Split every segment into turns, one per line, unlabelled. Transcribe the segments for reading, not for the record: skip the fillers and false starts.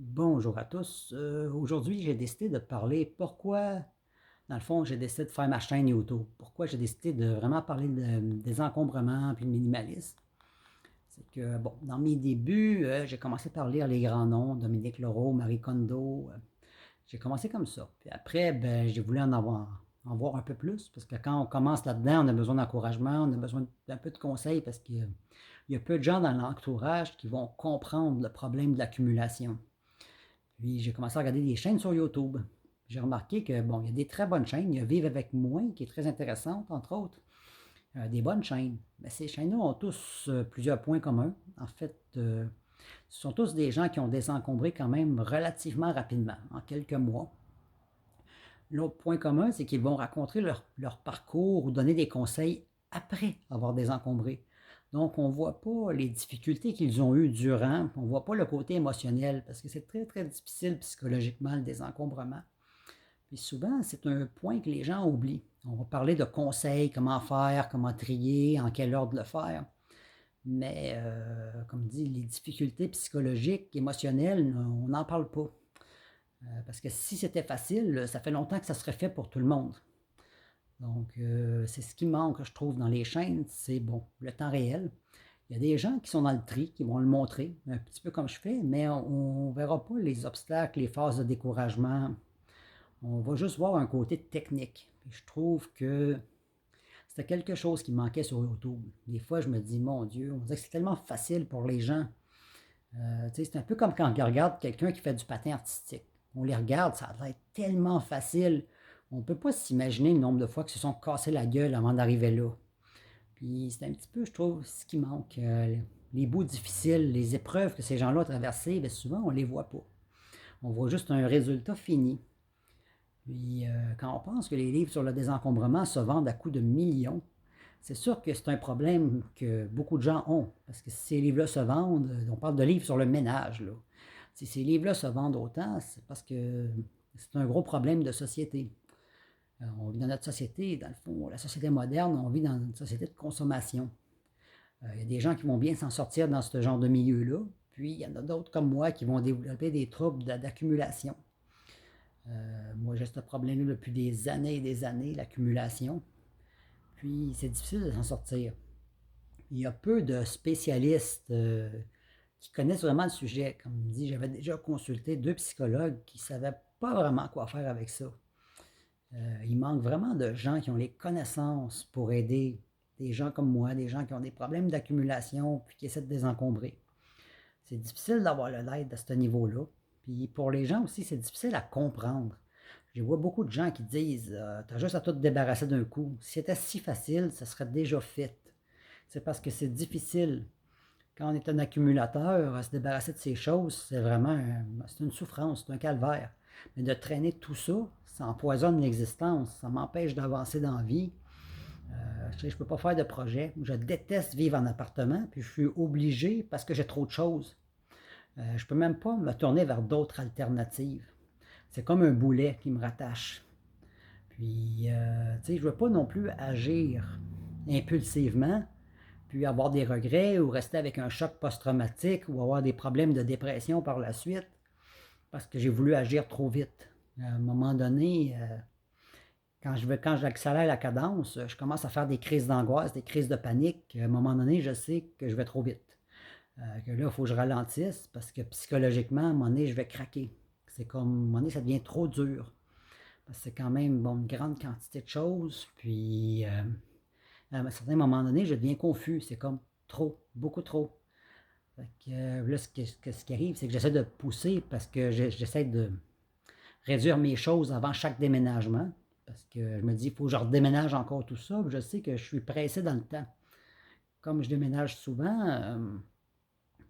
Bonjour à tous. Aujourd'hui, j'ai décidé de parler pourquoi, dans le fond, j'ai décidé de faire ma chaîne YouTube. Pourquoi j'ai décidé de vraiment parler des encombrements puis le minimalisme. C'est que, bon, dans mes débuts, j'ai commencé par lire les grands noms, Dominique Leroux, Marie Kondo. J'ai commencé comme ça. Puis après, ben, j'ai voulu en voir un peu plus, parce que quand on commence là-dedans, on a besoin d'encouragement, on a besoin d'un peu de conseils, parce qu'il y a peu de gens dans l'entourage qui vont comprendre le problème de l'accumulation. Puis j'ai commencé à regarder des chaînes sur YouTube. J'ai remarqué que, bon, il y a des très bonnes chaînes. Il y a Vivre avec moins, qui est très intéressante, entre autres. Des bonnes chaînes. Mais ces chaînes-là ont tous plusieurs points communs. En fait, ce sont tous des gens qui ont désencombré quand même relativement rapidement, en quelques mois. L'autre point commun, c'est qu'ils vont raconter leur parcours ou donner des conseils après avoir désencombré. Donc, on ne voit pas les difficultés qu'ils ont eues durant, on ne voit pas le côté émotionnel, parce que c'est très, très difficile psychologiquement, le désencombrement. Puis souvent, c'est un point que les gens oublient. On va parler de conseils, comment faire, comment trier, en quel ordre le faire. Mais, comme dit, les difficultés psychologiques, émotionnelles, on n'en parle pas. Parce que si c'était facile, ça fait longtemps que ça serait fait pour tout le monde. Donc, c'est ce qui manque, je trouve, dans les chaînes, c'est bon, le temps réel. Il y a des gens qui sont dans le tri, qui vont le montrer, un petit peu comme je fais, mais on ne verra pas les obstacles, les phases de découragement. On va juste voir un côté technique. Puis je trouve que c'était quelque chose qui manquait sur YouTube. Des fois, je me dis, mon Dieu, on dirait que c'est tellement facile pour les gens. C'est un peu comme quand on regarde quelqu'un qui fait du patin artistique. On les regarde, ça va être tellement facile. On ne peut pas s'imaginer le nombre de fois qu'ils se sont cassés la gueule avant d'arriver là. Puis c'est un petit peu, je trouve, ce qui manque. Les bouts difficiles, les épreuves que ces gens-là ont traversées, bien souvent, on ne les voit pas. On voit juste un résultat fini. Puis quand on pense que les livres sur le désencombrement se vendent à coût de millions, c'est sûr que c'est un problème que beaucoup de gens ont. Parce que si ces livres-là se vendent, on parle de livres sur le ménage, là. Si ces livres-là se vendent autant, c'est parce que c'est un gros problème de société. On vit dans notre société, dans le fond, la société moderne, on vit dans une société de consommation. Il y a des gens qui vont bien s'en sortir dans ce genre de milieu-là, puis il y en a d'autres comme moi qui vont développer des troubles d'accumulation. Moi, j'ai ce problème-là depuis des années et des années, l'accumulation. Puis c'est difficile de s'en sortir. Il y a peu de spécialistes qui connaissent vraiment le sujet. Comme dit, j'avais déjà consulté 2 psychologues qui ne savaient pas vraiment quoi faire avec ça. Il manque vraiment de gens qui ont les connaissances pour aider des gens comme moi, des gens qui ont des problèmes d'accumulation puis qui essaient de désencombrer. C'est difficile d'avoir l'aide à ce niveau-là. Puis pour les gens aussi, c'est difficile à comprendre. Je vois beaucoup de gens qui disent t'as juste à tout te débarrasser d'un coup. Si c'était si facile, ça serait déjà fait. C'est parce que c'est difficile. Quand on est un accumulateur, à se débarrasser de ces choses, c'est vraiment c'est une souffrance, c'est un calvaire. Mais de traîner tout ça, ça empoisonne l'existence, ça m'empêche d'avancer dans la vie. Je ne peux pas faire de projet. Je déteste vivre en appartement, puis je suis obligé parce que j'ai trop de choses. Je ne peux même pas me tourner vers d'autres alternatives. C'est comme un boulet qui me rattache. Puis, je ne veux pas non plus agir impulsivement, puis avoir des regrets ou rester avec un choc post-traumatique ou avoir des problèmes de dépression par la suite parce que j'ai voulu agir trop vite. À un moment donné, quand j'accélère la cadence, je commence à faire des crises d'angoisse, des crises de panique. À un moment donné, je sais que je vais trop vite. Que là, il faut que je ralentisse parce que psychologiquement, à un moment donné, je vais craquer. C'est comme, à un moment donné, ça devient trop dur. Parce que c'est quand même bon, une grande quantité de choses. Puis, à un certain moment donné, je deviens confus. C'est comme trop, beaucoup trop. Fait que, là, ce qui arrive, c'est que j'essaie de pousser parce que j'essaie de réduire mes choses avant chaque déménagement. Parce que je me dis, il faut que je redéménage encore tout ça. Je sais que je suis pressé dans le temps. Comme je déménage souvent,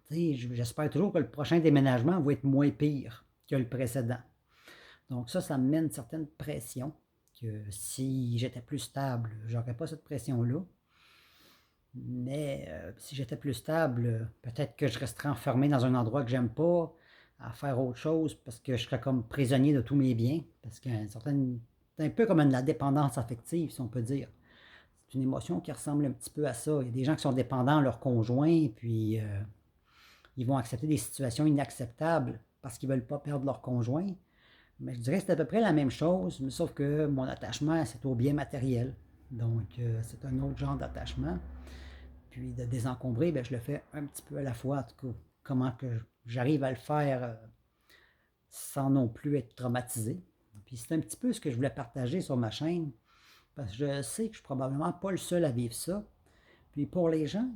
j'espère toujours que le prochain déménagement va être moins pire que le précédent. Donc ça me met une certaine pression que si j'étais plus stable, j'aurais pas cette pression-là. Mais si j'étais plus stable, peut-être que je resterais enfermé dans un endroit que j'aime pas, à faire autre chose, parce que je serais comme prisonnier de tous mes biens. Parce que c'est un peu comme la dépendance affective, si on peut dire. C'est une émotion qui ressemble un petit peu à ça. Il y a des gens qui sont dépendants de leur conjoint, puis ils vont accepter des situations inacceptables parce qu'ils ne veulent pas perdre leur conjoint. Mais je dirais que c'est à peu près la même chose, mais sauf que mon attachement, c'est au bien matériel. Donc, c'est un autre genre d'attachement. Puis de désencombrer, ben, je le fais un petit peu à la fois. En tout cas, comment que j'arrive à le faire sans non plus être traumatisé. Puis c'est un petit peu ce que je voulais partager sur ma chaîne, parce que je sais que je suis probablement pas le seul à vivre ça. Puis pour les gens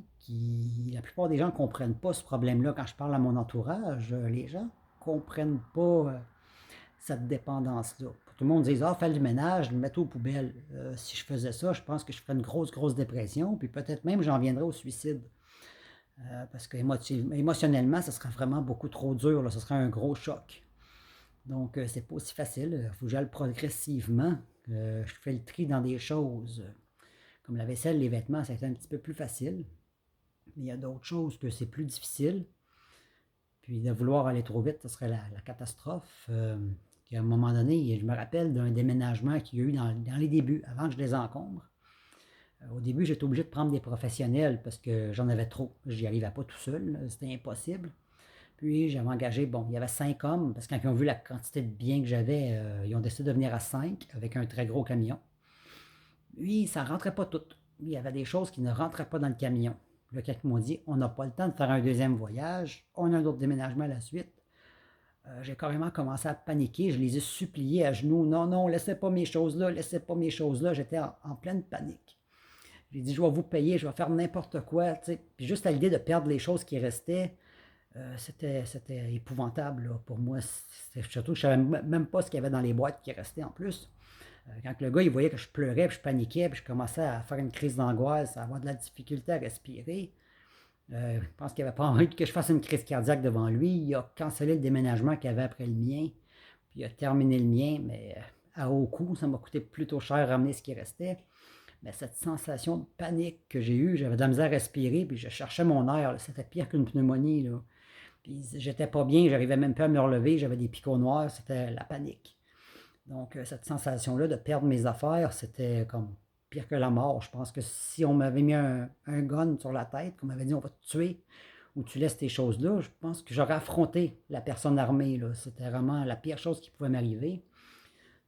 la plupart des gens ne comprennent pas ce problème-là quand je parle à mon entourage. Les gens ne comprennent pas cette dépendance-là. Tout le monde dit, ah, fais du ménage, le mettre aux poubelles. Si je faisais ça, je pense que je ferais une grosse, grosse dépression, puis peut-être même j'en viendrais au suicide. Parce que émotionnellement, ça serait vraiment beaucoup trop dur, là, ce serait un gros choc. Donc, c'est pas aussi facile. Il faut que j'aille progressivement. Je fais le tri dans des choses. Comme la vaisselle, les vêtements, ça a été un petit peu plus facile. Mais il y a d'autres choses que c'est plus difficile. Puis de vouloir aller trop vite, ce serait la catastrophe. À un moment donné, je me rappelle d'un déménagement qu'il y a eu dans les débuts, avant que je les encombre. Au début, j'étais obligé de prendre des professionnels parce que j'en avais trop. Je n'y arrivais pas tout seul, c'était impossible. Puis j'avais engagé, bon, il y avait 5 hommes, parce que quand ils ont vu la quantité de biens que j'avais, ils ont décidé de venir à 5 avec un très gros camion. Puis ça ne rentrait pas tout. Il y avait des choses qui ne rentraient pas dans le camion. Là, quand ils m'ont dit, on n'a pas le temps de faire un deuxième voyage, on a un autre déménagement à la suite. J'ai carrément commencé à paniquer. Je les ai suppliés à genoux. Non, non, laissez pas mes choses là, laissez pas mes choses là. J'étais en pleine panique. J'ai dit, je vais vous payer, je vais faire n'importe quoi. T'sais. Puis juste à l'idée de perdre les choses qui restaient, c'était épouvantable là, pour moi. Surtout que je ne savais même pas ce qu'il y avait dans les boîtes qui restaient en plus. Quand le gars il voyait que je pleurais, puis je paniquais, puis je commençais à faire une crise d'angoisse, à avoir de la difficulté à respirer, je pense qu'il n'avait pas envie que je fasse une crise cardiaque devant lui. Il a cancellé le déménagement qu'il avait après le mien, puis il a terminé le mien, mais à haut coût, ça m'a coûté plutôt cher à ramener ce qui restait. Mais cette sensation de panique que j'ai eue, j'avais de la misère à respirer, puis je cherchais mon air, c'était pire qu'une pneumonie. Là. Puis j'étais pas bien, j'arrivais même pas à me relever, j'avais des picots noirs, c'était la panique. Donc cette sensation-là de perdre mes affaires, c'était comme pire que la mort. Je pense que si on m'avait mis un gun sur la tête, qu'on m'avait dit on va te tuer ou tu laisses tes choses là, je pense que j'aurais affronté la personne armée. Là. C'était vraiment la pire chose qui pouvait m'arriver.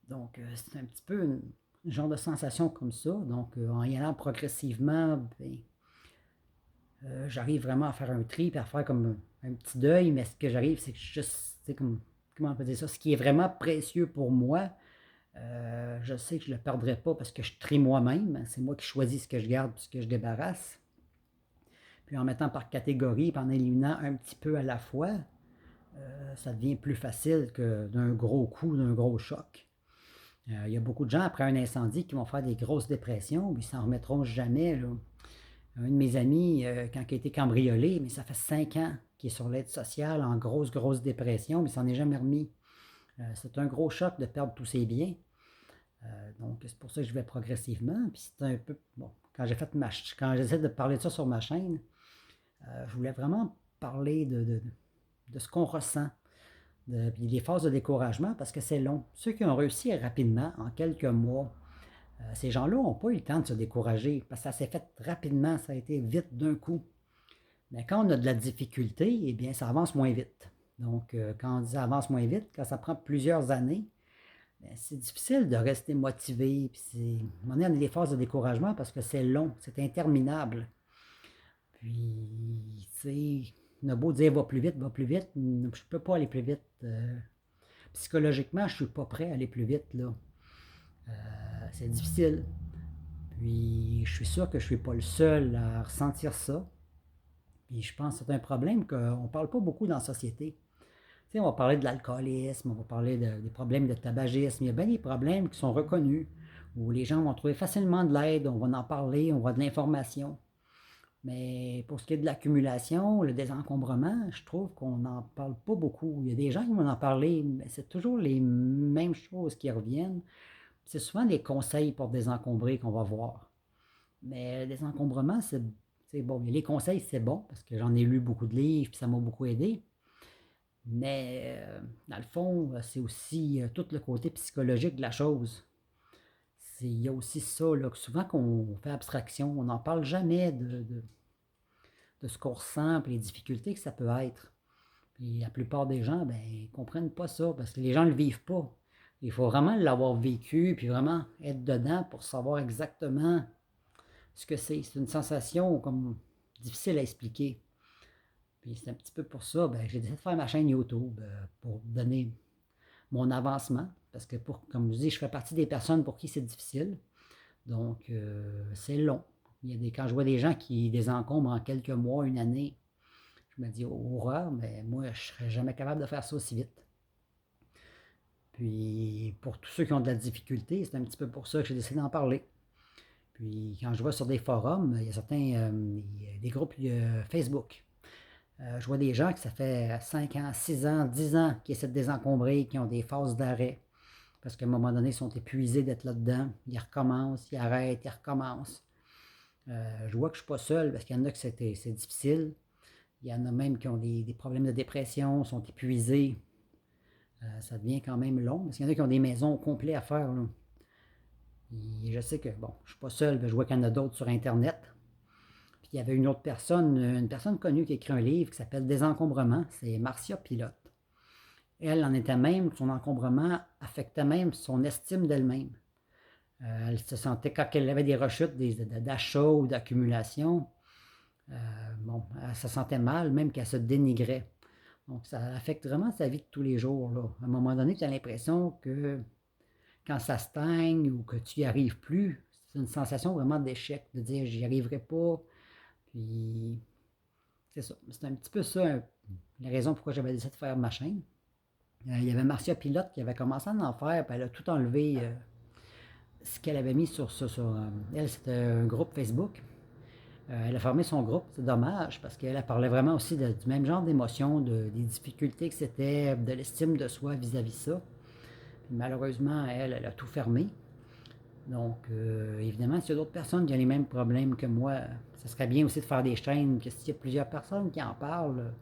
Donc c'est un petit peu une genre de sensation comme ça. Donc en y allant progressivement, ben, j'arrive vraiment à faire un tri et à faire comme un petit deuil, mais ce que j'arrive, c'est que juste, comme, comment on peut dire ça, ce qui est vraiment précieux pour moi, je sais que je ne le perdrai pas parce que je trie moi-même. C'est moi qui choisis ce que je garde et ce que je débarrasse. Puis en mettant par catégorie et en éliminant un petit peu à la fois, ça devient plus facile que d'un gros coup, d'un gros choc. Il y a beaucoup de gens après un incendie qui vont faire des grosses dépressions, puis ils s'en remettront jamais. Là. Un de mes amis, quand il a été cambriolé, mais ça fait 5 ans qu'il est sur l'aide sociale en grosse, grosse dépression, mais il s'en est jamais remis. C'est un gros choc de perdre tous ses biens. Donc, c'est pour ça que je vais progressivement. Puis c'est un peu. Bon, quand j'essaie de parler de ça sur ma chaîne, je voulais vraiment parler de ce qu'on ressent. Puis les phases de découragement, parce que c'est long. Ceux qui ont réussi rapidement, en quelques mois, ces gens-là n'ont pas eu le temps de se décourager, parce que ça s'est fait rapidement, ça a été vite d'un coup. Mais quand on a de la difficulté, eh bien, ça avance moins vite. Donc, quand on dit ça avance moins vite, quand ça prend plusieurs années, ben, c'est difficile de rester motivé. Puis on est dans des phases de découragement parce que c'est long, c'est interminable. Puis, tu sais, on a beau dire va plus vite, je ne peux pas aller plus vite. Psychologiquement, je ne suis pas prêt à aller plus vite. Là. C'est difficile. Puis, je suis sûr que je ne suis pas le seul à ressentir ça. Puis, je pense que c'est un problème qu'on ne parle pas beaucoup dans la société. Tu sais, on va parler de l'alcoolisme, on va parler des problèmes de tabagisme. Il y a bien des problèmes qui sont reconnus, où les gens vont trouver facilement de l'aide, on va en parler, on va de l'information. Mais pour ce qui est de l'accumulation, le désencombrement, je trouve qu'on n'en parle pas beaucoup. Il y a des gens qui vont en parler, mais c'est toujours les mêmes choses qui reviennent. C'est souvent les conseils pour désencombrer qu'on va voir. Mais le désencombrement, c'est bon. Les conseils, c'est bon, parce que j'en ai lu beaucoup de livres, puis ça m'a beaucoup aidé. Mais dans le fond, c'est aussi tout le côté psychologique de la chose. Il y a aussi ça, là, que souvent qu'on fait abstraction, on n'en parle jamais de ce qu'on ressent et les difficultés que ça peut être. Puis la plupart des gens, ben, ils comprennent pas ça parce que les gens ne le vivent pas. Il faut vraiment l'avoir vécu, puis vraiment être dedans pour savoir exactement ce que c'est. C'est une sensation comme difficile à expliquer. Puis c'est un petit peu pour ça, ben, j'ai décidé de faire ma chaîne YouTube pour donner mon avancement. Parce que, comme je dis, je fais partie des personnes pour qui c'est difficile. Donc, c'est long. Quand je vois des gens qui désencombrent en quelques mois, une année, je me dis, horreur, mais moi, je ne serais jamais capable de faire ça aussi vite. Puis, pour tous ceux qui ont de la difficulté, c'est un petit peu pour ça que j'ai décidé d'en parler. Puis, quand je vois sur des forums, il y a certains des groupes Facebook. Je vois des gens que ça fait 5 ans, 6 ans, 10 ans qui essaient de désencombrer, qui ont des phases d'arrêt. Parce qu'à un moment donné, ils sont épuisés d'être là-dedans. Ils recommencent, ils arrêtent, ils recommencent. Je vois que je ne suis pas seul parce qu'il y en a que c'est difficile. Il y en a même qui ont des problèmes de dépression, sont épuisés. Ça devient quand même long parce qu'il y en a qui ont des maisons complètes à faire. Là. Et je sais que, bon, je ne suis pas seul, mais je vois qu'il y en a d'autres sur Internet. Puis il y avait une personne connue qui a écrit un livre qui s'appelle Désencombrement. C'est Marcia Pilote. Elle en était même, son encombrement affectait même son estime d'elle-même. Elle se sentait, quand elle avait des rechutes d'achat ou d'accumulation, bon, elle se sentait mal, même qu'elle se dénigrait. Donc, ça affecte vraiment sa vie de tous les jours. Là. À un moment donné, tu as l'impression que quand ça stagne ou que tu n'y arrives plus, c'est une sensation vraiment d'échec, de dire j'y arriverai pas. Puis, c'est ça. C'est un petit peu ça, la raison pourquoi j'avais décidé de faire ma chaîne. Il y avait Marcia Pilote qui avait commencé à en faire, puis elle a tout enlevé ce qu'elle avait mis sur elle, c'était un groupe Facebook. Elle a formé son groupe, c'est dommage, parce qu'elle parlait vraiment aussi du même genre d'émotions, des difficultés que c'était, de l'estime de soi vis-à-vis ça. Puis malheureusement, elle a tout fermé. Donc, évidemment, s'il y a d'autres personnes qui ont les mêmes problèmes que moi, ça serait bien aussi de faire des chaînes, que s'il y a plusieurs personnes qui en parlent,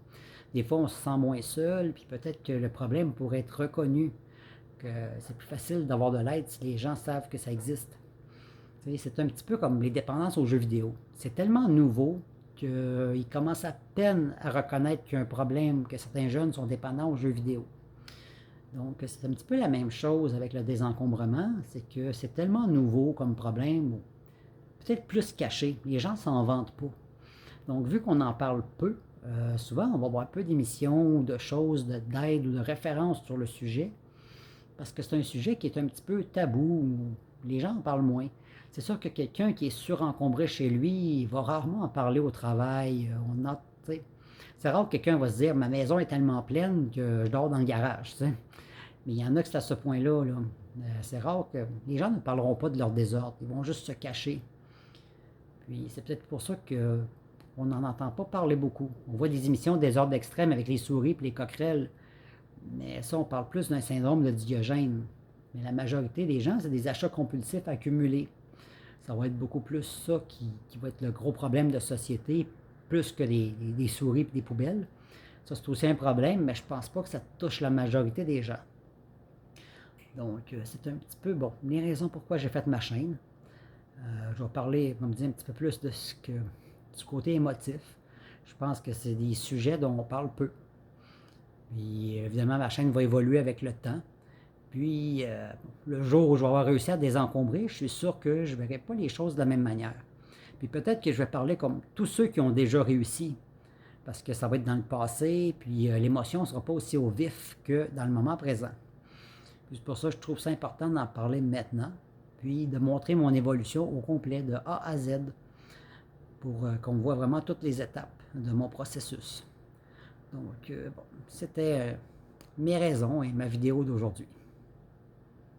des fois on se sent moins seul, puis peut-être que le problème pourrait être reconnu, que c'est plus facile d'avoir de l'aide si les gens savent que ça existe. C'est un petit peu comme les dépendances aux jeux vidéo. C'est tellement nouveau qu'ils commencent à peine à reconnaître qu'il y a un problème, que certains jeunes sont dépendants aux jeux vidéo. Donc, c'est un petit peu la même chose avec le désencombrement, c'est que c'est tellement nouveau comme problème, ou peut-être plus caché. Les gens s'en vantent pas. Donc, vu qu'on en parle peu, souvent on va voir peu d'émissions, de choses, d'aide ou de références sur le sujet, parce que c'est un sujet qui est un petit peu tabou, où les gens en parlent moins. C'est sûr que quelqu'un qui est surencombré chez lui, il va rarement en parler au travail. C'est rare que quelqu'un va se dire ma maison est tellement pleine que je dors dans le garage. T'sais. Mais il y en a que c'est à ce point-là. Là. C'est rare que les gens ne parleront pas de leur désordre. Ils vont juste se cacher. Puis c'est peut-être pour ça qu'on n'en entend pas parler beaucoup. On voit des émissions de désordre extrême avec les souris et les coquerelles. Mais ça, on parle plus d'un syndrome de Diogène. Mais la majorité des gens, c'est des achats compulsifs accumulés. Ça va être beaucoup plus ça qui va être le gros problème de société, plus que des souris et des poubelles. Ça, c'est aussi un problème, mais je pense pas que ça touche la majorité des gens. Donc, c'est un petit peu, bon, les raisons pourquoi j'ai fait ma chaîne. Je vais parler, comme je dis, un petit peu plus du côté émotif. Je pense que c'est des sujets dont on parle peu. Puis, évidemment, ma chaîne va évoluer avec le temps. Puis, le jour où je vais avoir réussi à désencombrer, je suis sûr que je ne verrai pas les choses de la même manière. Puis peut-être que je vais parler comme tous ceux qui ont déjà réussi, parce que ça va être dans le passé, puis l'émotion ne sera pas aussi au vif que dans le moment présent. Puis c'est pour ça que je trouve ça important d'en parler maintenant, puis de montrer mon évolution au complet, de A à Z, pour qu'on voit vraiment toutes les étapes de mon processus. Donc, bon, c'était mes raisons et ma vidéo d'aujourd'hui.